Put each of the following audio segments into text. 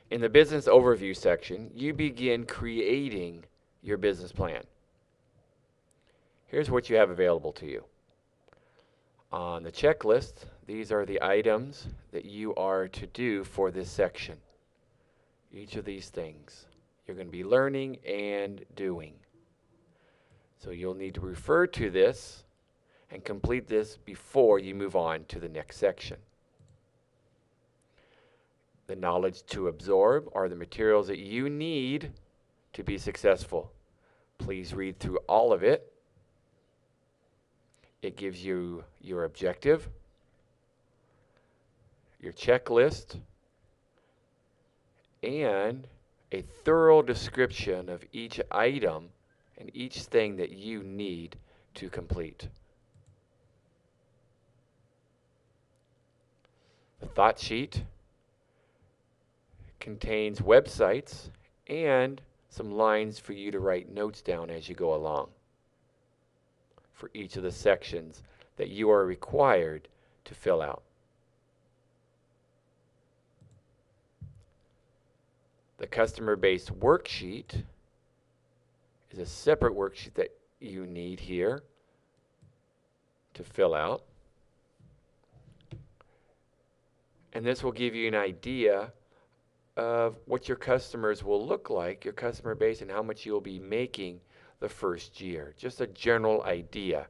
In the business overview section, you begin creating your business plan. Here's what you have available to you. On the checklist, these are the items that you are to do for this section. Each of these things you're going to be learning and doing. So you'll need to refer to this and complete this before you move on to the next section. The knowledge to absorb are the materials that you need to be successful. Please read through all of it. It gives you your objective, your checklist, and a thorough description of each item and each thing that you need to complete. The thought sheet contains websites and some lines for you to write notes down as you go along for each of the sections that you are required to fill out. The customer-based worksheet is a separate worksheet that you need here to fill out. And this will give you an idea of what your customers will look like, your customer base, and how much you'll be making the first year. Just a general idea.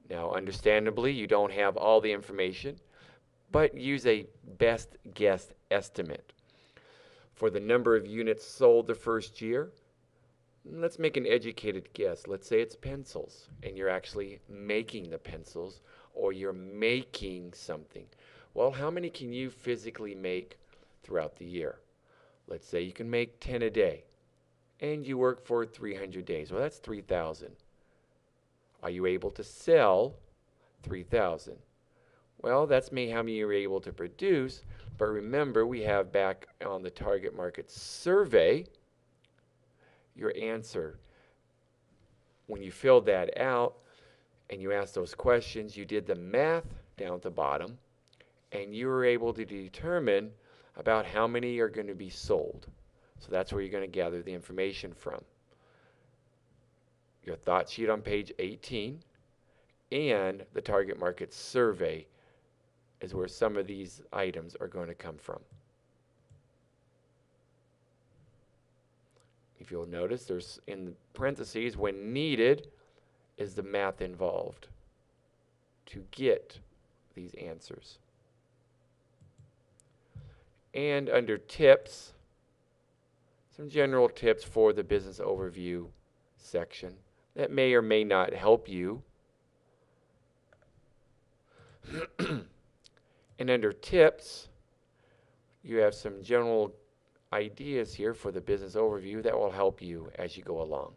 Now, understandably, you don't have all the information, but use a best guess estimate. For the number of units sold the first year, let's make an educated guess. Let's say it's pencils, and you're actually making the pencils, or you're making something. Well, how many can you physically make throughout the year? Let's say you can make 10 a day, and you work for 300 days. Well, that's 3,000. Are you able to sell 3,000? Well, that's maybe how many you're able to produce, but remember, we have back on the target market survey your answer. When you filled that out and you asked those questions, you did the math down at the bottom, and you were able to determine about how many are going to be sold. So that's where you're going to gather the information from. Your thought sheet on page 18 and the target market survey is where some of these items are going to come from. If you'll notice, there's in parentheses, when needed, is the math involved to get these answers. And under tips, some general tips for the business overview section that may or may not help you. And under tips, you have some general ideas here for the business overview that will help you as you go along.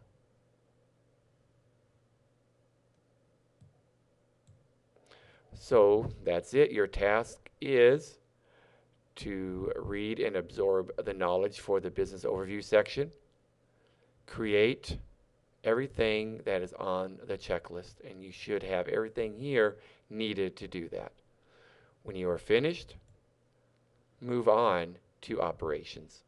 So that's it. Your task is to read and absorb the knowledge for the business overview section, create everything that is on the checklist, and you should have everything here needed to do that. When you are finished, move on to operations.